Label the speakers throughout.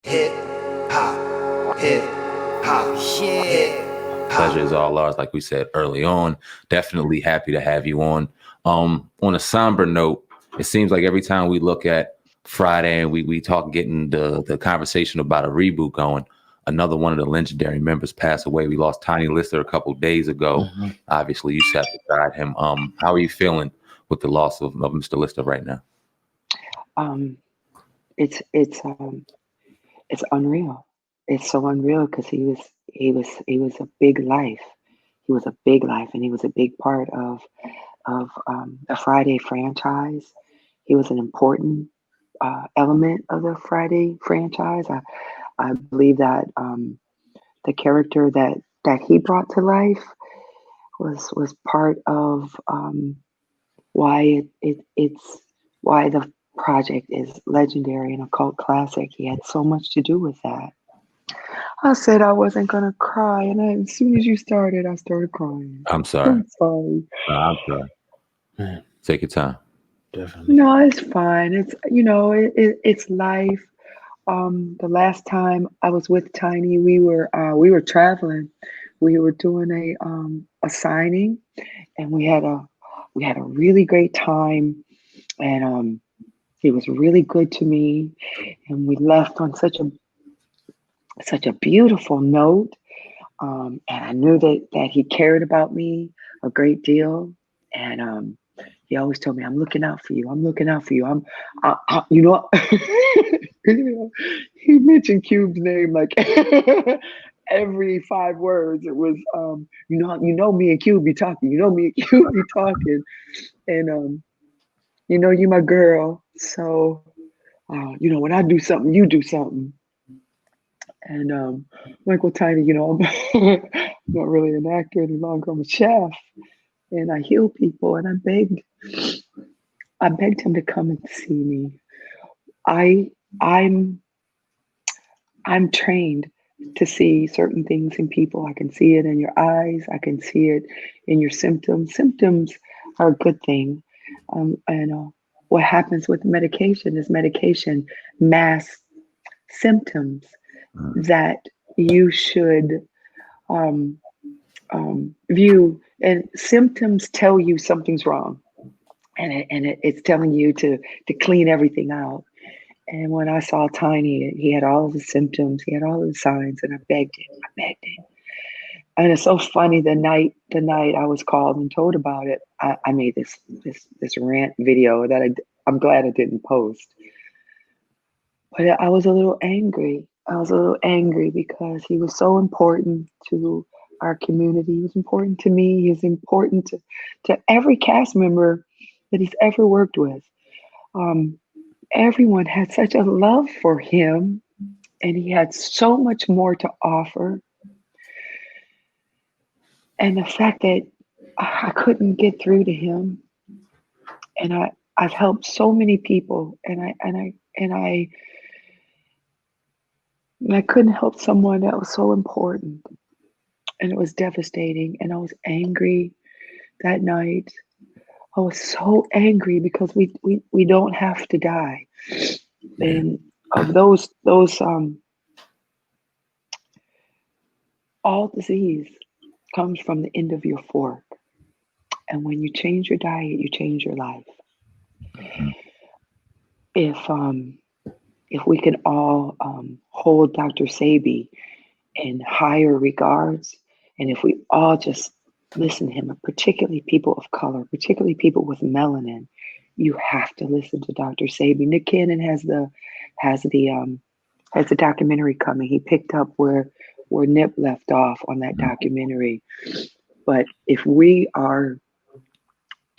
Speaker 1: Hip hop, hip hop, yeah.
Speaker 2: Pleasure is all ours, like we said early on. Definitely happy to have you on. On a somber note, it seems like every time we look at Friday and we talk getting the conversation about a reboot going, another one of the legendary members passed away. We lost Tiny Lister a couple days ago.
Speaker 3: Mm-hmm.
Speaker 2: Obviously, you sat beside him. How are you feeling with the loss of Mr. Lister right now?
Speaker 4: It's unreal. It's so unreal because he was a big life. He was a big life, and he was a big part of the Friday franchise. He was an important element of the Friday franchise. I believe that the character that he brought to life was part of why it's why the project is legendary and a cult classic. He had so much to do with that. I said I wasn't gonna cry, and as soon as you started, I started crying.
Speaker 2: I'm sorry.
Speaker 4: I'm sorry.
Speaker 2: I'm sorry. Take your time.
Speaker 3: Definitely.
Speaker 4: No, it's fine. It's it's life. The last time I was with Tiny, we were traveling. We were doing a signing, and we had a really great time. And he was really good to me, and we left on such a beautiful note. And I knew that he cared about me a great deal. And he always told me, "I'm looking out for you. I'm looking out for you. you know." He mentioned Cube's name like every 5 words. It was, me and Cube be talking. You know me and Cube be talking, and you my girl. So, when I do something, you do something. And Michael Tiny, I'm not really an actor any longer. I'm a chef, and I heal people. And I begged him to come and see me. I'm trained to see certain things in people. I can see it in your eyes. I can see it in your symptoms. Symptoms are a good thing. And what happens with medication is medication masks symptoms that you should view. And symptoms tell you something's wrong, and it's telling you to clean everything out. And when I saw Tiny, he had all of the symptoms, he had all of the signs, and I begged him. And it's so funny. The night I was called and told about it, I made this rant video that I'm glad I didn't post. But I was a little angry. I was a little angry because he was so important to our community. He was important to me. He was important to every cast member that he's ever worked with. Everyone had such a love for him, and he had so much more to offer. And the fact that I couldn't get through to him, and I've helped so many people, and I couldn't help someone that was so important, and it was devastating. And I was angry that night. I was so angry because we don't have to die. And of those all disease comes from the end of your fork. And when you change your diet, you change your life. If we can all hold Dr. Sebi in higher regards, and if we all just listen to him, particularly people of color, particularly people with melanin, you have to listen to Dr. Sebi. Nick Cannon has the documentary coming. He picked up where Nip left off on that documentary. But if we are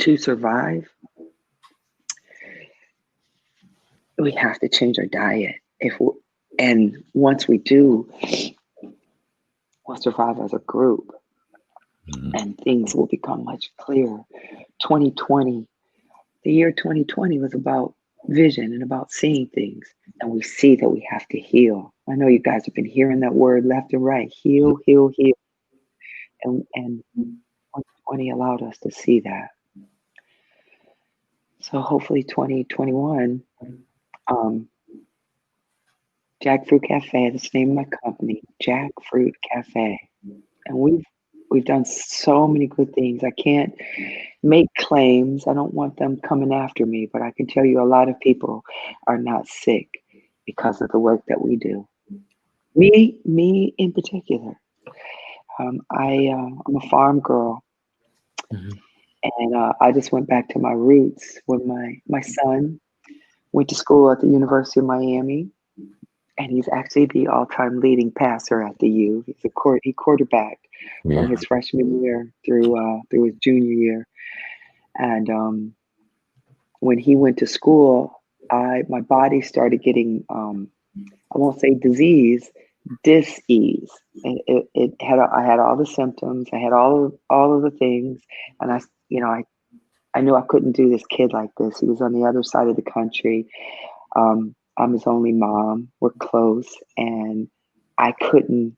Speaker 4: to survive, we have to change our diet. And once we do, we'll survive as a group, and things will become much clearer. 2020, the year 2020 was about vision and about seeing things, and we see that we have to heal. I know you guys have been hearing that word left and right: heal, heal, heal. And 2020 allowed us to see that. So hopefully 2021, Jackfruit Cafe. That's the name of my company, Jackfruit Cafe. And we've done so many good things. I can't make claims. I don't want them coming after me, but I can tell you a lot of people are not sick because of the work that we do. Me in particular. I'm a farm girl,
Speaker 3: Mhm.
Speaker 4: and I just went back to my roots when my son went to school at the University of Miami, and he's actually the all-time leading passer at the U. He quarterbacked from
Speaker 2: Yeah.
Speaker 4: his freshman year through his junior year, and when he went to school, my body started getting I won't say disease, dis-ease. And I had all the symptoms, I had all of the things, and I knew I couldn't do this kid like this. He was on the other side of the country. I'm his only mom. We're close, and I couldn't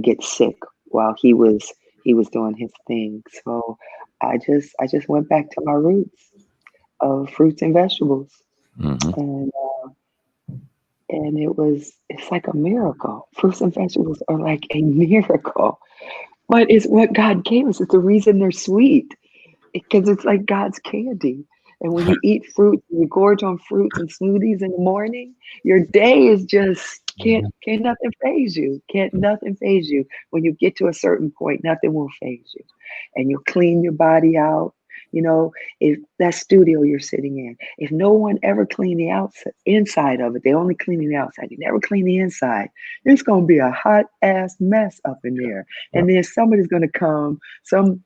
Speaker 4: get sick while he was doing his thing. So I just went back to my roots of fruits and vegetables,
Speaker 2: Mm-hmm.
Speaker 4: and it's like a miracle. Fruits and vegetables are like a miracle, but it's what God gave us. It's the reason they're sweet, because it's like God's candy. And when you eat fruit, you gorge on fruits and smoothies in the morning, your day is just can't nothing phase you. Can't nothing phase you. When you get to a certain point, nothing will phase you. And you clean your body out. You know, if that studio you're sitting in, if no one ever cleaned the outside inside of it, they only clean the outside, they never clean the inside, it's gonna be a hot ass mess up in there. And then somebody's gonna come, some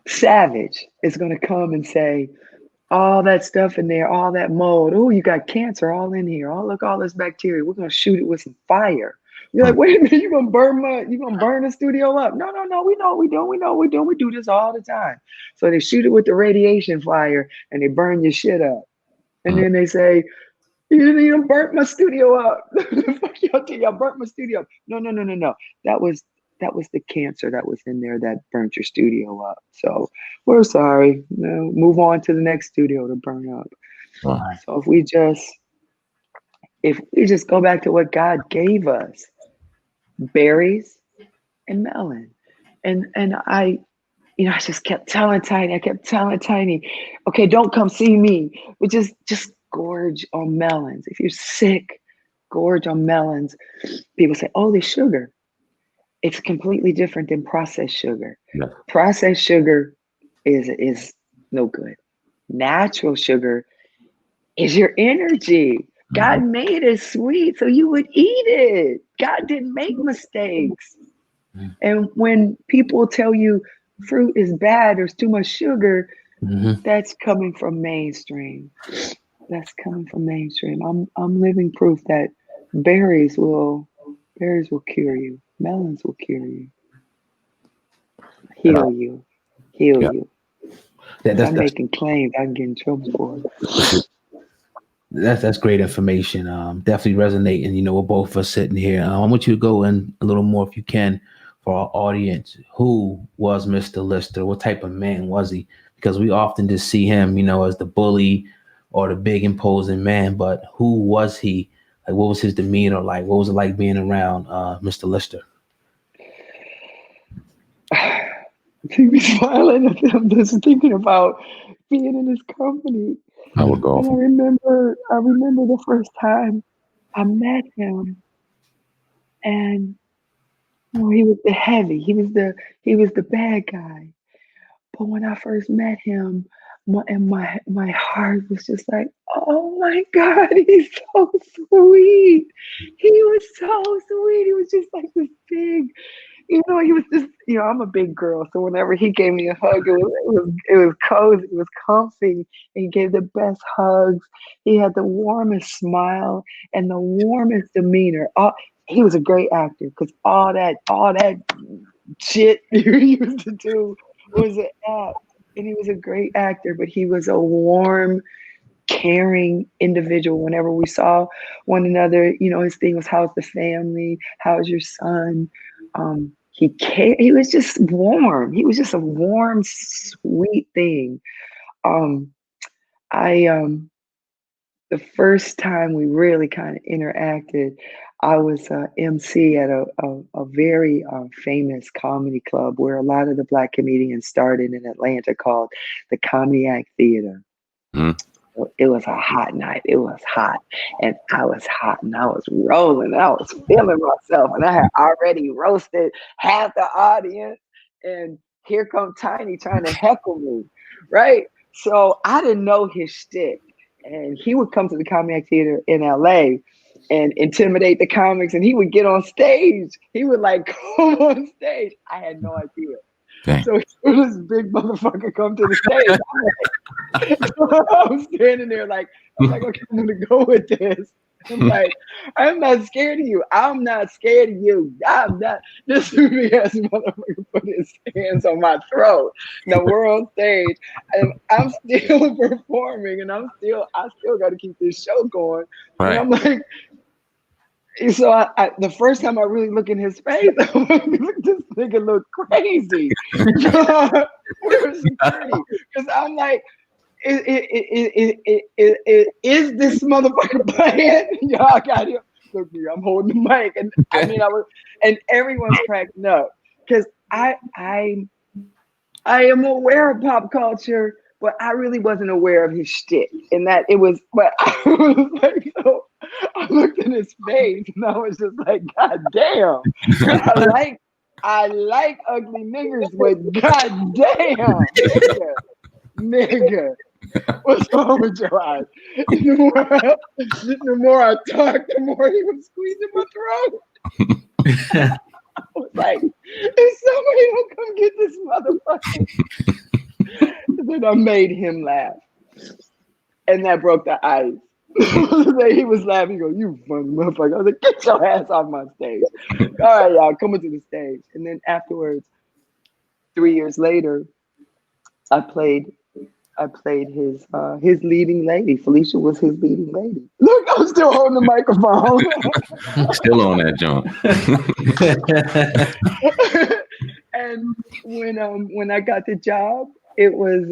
Speaker 4: savage is going to come and say, all that stuff in there, all that mold, oh, you got cancer all in here. Oh, look, all this bacteria. We're going to shoot it with some fire. You're like, wait a minute, you're going to burn the studio up. No, we know what we're doing. We know what we're doing. We do this all the time. So they shoot it with the radiation fire and they burn your shit up. And then they say, you burnt my studio up. Fuck y'all, y'all burnt my studio up. No. That was the cancer that was in there that burnt your studio up. So we're sorry. No, move on to the next studio to burn up.
Speaker 3: Right.
Speaker 4: So if we just go back to what God gave us, berries and melon. And I just kept telling Tiny, okay, don't come see me, but just gorge on melons. If you're sick, gorge on melons. People say, oh, there's sugar. It's completely different than processed sugar.
Speaker 2: Yeah.
Speaker 4: Processed sugar is no good. Natural sugar is your energy. God made it sweet so you would eat it. God didn't make mistakes. And when people tell you fruit is bad, there's too much sugar, that's coming from mainstream. That's coming from mainstream. I'm living proof that berries will cure you. Melons will cure you. Heal you.
Speaker 2: Yeah.
Speaker 4: I'm making claims I can get in trouble for.
Speaker 3: That's great information. Definitely resonating. You know, we're both of us sitting here. I want you to go in a little more, if you can, for our audience. Who was Mr. Lister? What type of man was he? Because we often just see him, as the bully or the big imposing man. But who was he? Like, what was his demeanor like? What was it like being around Mr. Lister?
Speaker 4: See me smiling at them, just thinking about being in his company.
Speaker 2: I would go.
Speaker 4: And I remember the first time I met him, and he was the heavy. He was the bad guy. But when I first met him, my heart was just like, oh my God, he's so sweet. He was so sweet. He was just like this big. He was just, I'm a big girl. So whenever he gave me a hug, it was cozy, it was comfy. He gave the best hugs. He had the warmest smile and the warmest demeanor. He was a great actor, because all that shit he used to do was an act. And he was a great actor, but he was a warm, caring individual. Whenever we saw one another, his thing was, how's the family? How's your son? He cared. He was just warm. He was just a warm, sweet thing. I the first time we really kind of interacted, I was MC at a very famous comedy club where a lot of the Black comedians started in Atlanta called the Comedy Act Theater.
Speaker 2: Mm.
Speaker 4: It was a hot night. It was hot. And I was hot and I was rolling. I was feeling myself. And I had already roasted half the audience. And here come Tiny trying to heckle me. Right? So I didn't know his shtick. And he would come to the Comedy Act Theater in LA and intimidate the comics. And he would get on stage. He would like come on stage. I had no idea.
Speaker 2: Dang.
Speaker 4: So this big motherfucker come to the stage. I'm standing there like, okay, I'm gonna go with this. I'm like, I'm not scared of you. I'm not scared of you. I'm not. This big ass motherfucker put his hands on my throat. Now we're on stage, and I'm still performing, and I still got to keep this show going.
Speaker 2: Right.
Speaker 4: And I'm like. So I the first time I really look in his face, I'm like, this nigga look crazy. Where's security? Because I'm like, is this motherfucker playing? Y'all got him. Look me, I'm holding the mic, and I mean and everyone's cracking up because I am aware of pop culture, but I really wasn't aware of his shtick, and that it was. But I was like, so. I looked in his face and I was just like, God damn. I like ugly niggers, but God damn, nigga. What's wrong with your eyes? The more I talked, the more he was squeezing my throat. I was like, if somebody don't come get this motherfucker. Then I made him laugh. And that broke the ice. He was laughing. He goes, "You funny motherfucker." I was like, "Get your ass off my stage." All right, y'all, coming to the stage. And then afterwards, 3 years later, I played his leading lady. Felicia was his leading lady. Look, I'm still holding the microphone.
Speaker 2: Still on that jump.
Speaker 4: And when I got the job, it was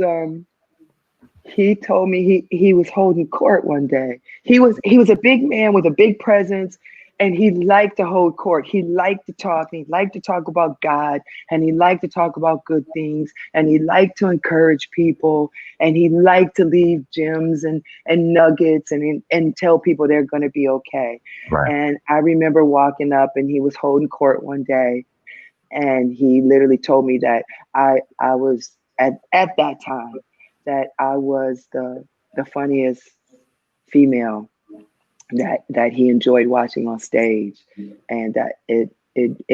Speaker 4: he told me he was holding court one day. He was a big man with a big presence, and he liked to hold court. He liked to talk, and he liked to talk about God, and he liked to talk about good things, and he liked to encourage people, and he liked to leave gems and nuggets and tell people they're going to be okay.
Speaker 2: Right.
Speaker 4: And I remember walking up, and he was holding court one day, and he literally told me that I was at that time that I was the funniest female that he enjoyed watching on stage, and that it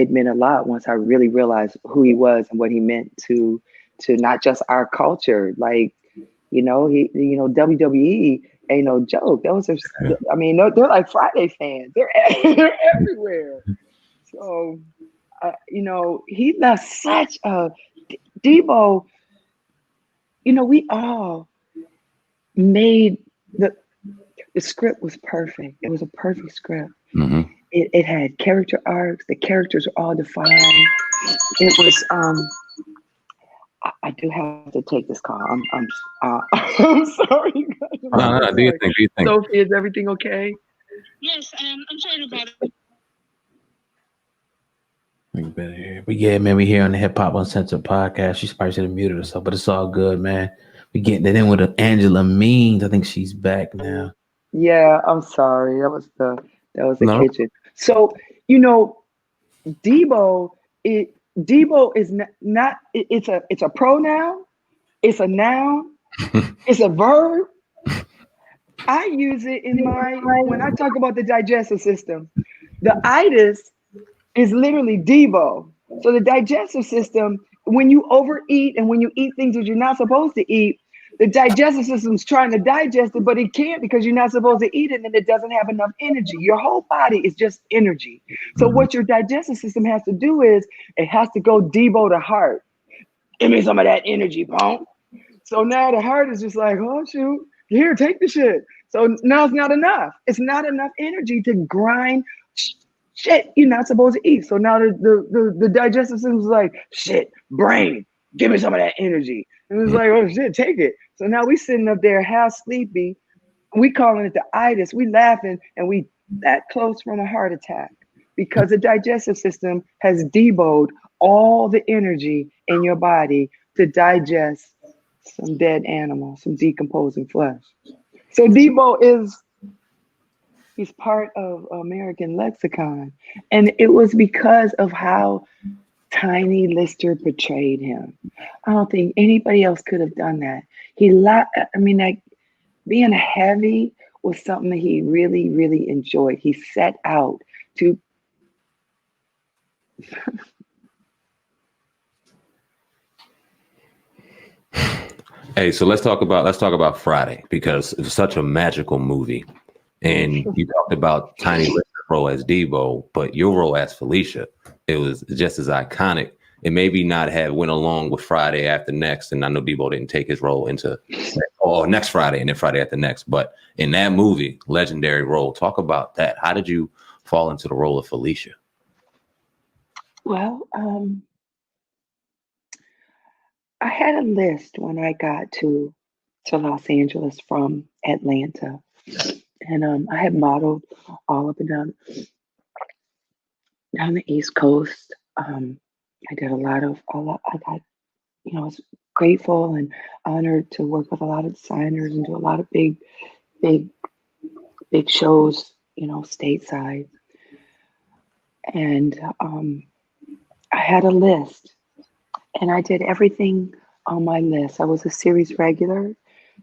Speaker 4: meant a lot once I really realized who he was and what he meant to not just our culture. Like, WWE ain't no joke. Those are, I mean, they're like Friday fans. They're everywhere. So, he left such a Deebo. We all made the script was perfect. It was a perfect script.
Speaker 2: Mm-hmm.
Speaker 4: It had character arcs. The characters are all defined. It was I do have to take this call. I'm sorry.
Speaker 2: No, do you think?
Speaker 4: Sophie, is everything okay?
Speaker 5: Yes, I'm sorry about it.
Speaker 3: Better hear. But yeah, man, we here on the Hip Hop Uncensored podcast. She's probably should have muted herself, but it's all good, man. We getting it in with Angela Means. I think she's back now.
Speaker 4: Yeah, I'm sorry. That was the kitchen. So Deebo is not. It's a pronoun. It's a noun. It's a verb. I use it when I talk about the digestive system. The itis is literally Deebo. So the digestive system, when you overeat and when you eat things that you're not supposed to eat, the digestive system's trying to digest it, but it can't because you're not supposed to eat it and it doesn't have enough energy. Your whole body is just energy. So what your digestive system has to do is it has to go Deebo to heart. Give me some of that energy, punk. So now the heart is just like, oh shoot, here, take the shit. So now it's not enough. It's not enough energy to grind shit you're not supposed to eat. So now the digestive system is like, shit, brain, give me some of that energy. And it's like, oh shit, take it. So now we sitting up there half sleepy, We calling it the itis. We laughing and we that close from a heart attack because the digestive system has deboed all the energy in your body to digest some dead animal, some decomposing flesh. So Deebo he's part of American lexicon. And it was because of how Tiny Lister portrayed him. I don't think anybody else could have done that. Like being heavy was something that he really, really enjoyed. He set out to.
Speaker 2: Hey, so let's talk about Friday, because it's such a magical movie. And you talked about Tiny Lister's role as Deebo, but your role as Felicia, it was just as iconic. It maybe not have went along with Friday After Next, and I know Deebo didn't take his role into next Friday and then Friday After Next, but in that movie, legendary role. Talk about that. How did you fall into the role of Felicia?
Speaker 4: Well, I had a list when I got to Los Angeles from Atlanta, and I had modeled all up and down the East Coast. I did I was grateful and honored to work with a lot of designers and do a lot of big shows, stateside. And I had a list, and I did everything on my list. I was a series regular.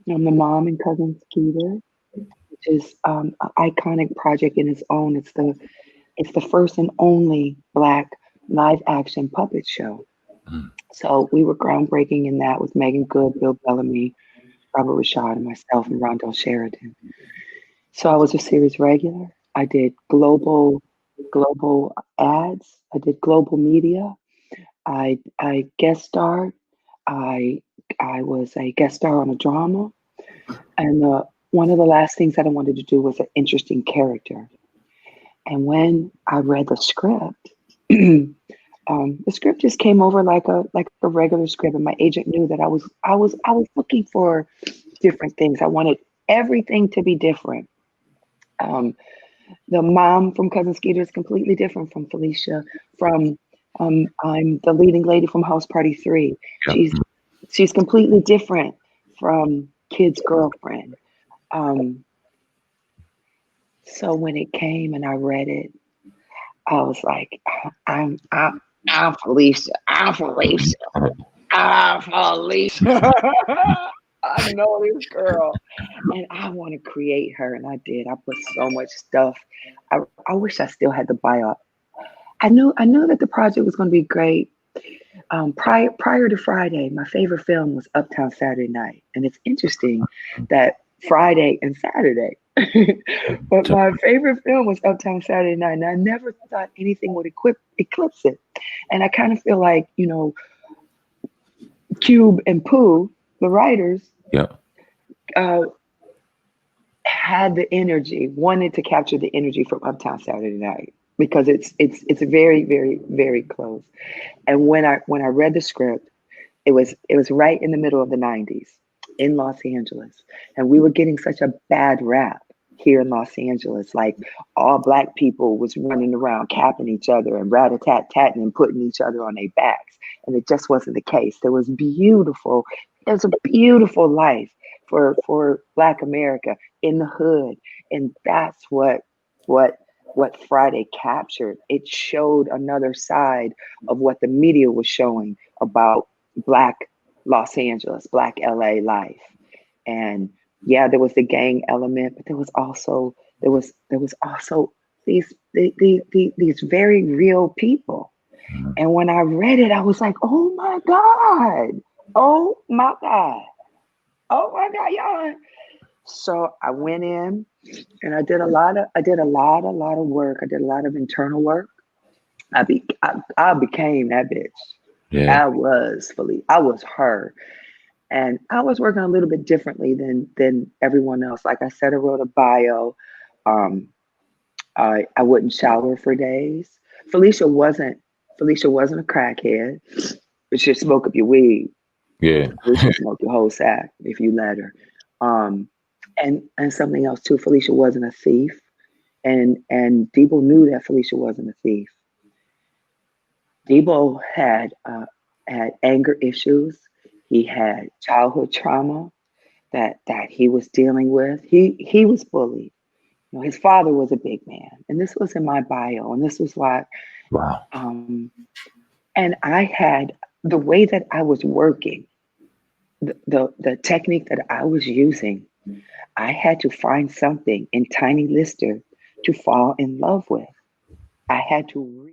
Speaker 4: I'm the mom in Cousin Skeeter, which is an iconic project in its own. It's the first and only Black live action puppet show. So we were groundbreaking in that with Megan Good, Bill Bellamy, Robert Rashad, and myself, and Rondell Sheridan. So I was a series regular. I did global ads. I did global media. I guest starred. I was a guest star on a drama. And one of the last things that I wanted to do was an interesting character. And when I read the script, the script just came over like a regular script, and my agent knew that I was looking for different things. I wanted everything to be different. The mom from Cousin Skeeter is completely different from Felicia. I'm the leading lady from House Party 3. Yep. She's completely different from Kid's Girlfriend. So when it came and I read it, I was like, I'm Felicia. I'm Felicia. I'm Felicia. I know this girl, and I want to create her, and I did. I put so much stuff. I wish I still had the bio. I knew that the project was going to be great. Prior to Friday, my favorite film was Uptown Saturday Night, and it's interesting that Friday and Saturday. But my favorite film was Uptown Saturday Night, and I never thought anything would eclipse it. And I kind of feel like, Cube and Pooh, the writers, had the energy, wanted to capture the energy from Uptown Saturday Night, because it's very, very, very close. And when I read the script, it was right in the middle of the 90s in Los Angeles, and we were getting such a bad rap here in Los Angeles. Like, all Black people was running around capping each other and rat-a-tat-tatting and putting each other on their backs, and it just wasn't the case. There's a beautiful life for Black America in the hood, and that's what Friday captured. It showed another side of what the media was showing about Black Los Angeles, Black LA life. And yeah, there was the gang element, but there was also these very real people. And when I read it, I was like, oh my God, y'all. So I went in and I did a lot of work. I did a lot of internal work. I became that bitch. Yeah. I was her. And I was working a little bit differently than everyone else. Like I said, I wrote a bio. I wouldn't shower for days. Felicia wasn't a crackhead, but she'd smoke up your weed.
Speaker 2: Yeah.
Speaker 4: She'd smoke your whole sack if you let her. And something else too, Felicia wasn't a thief. And Deebo knew that Felicia wasn't a thief. Deebo had anger issues. He had childhood trauma that he was dealing with. He was bullied. You know, his father was a big man, and this was in my bio, and this was why.
Speaker 2: Wow.
Speaker 4: And I had the way that I was working, the technique that I was using. I had to find something in Tiny Lister to fall in love with. I had to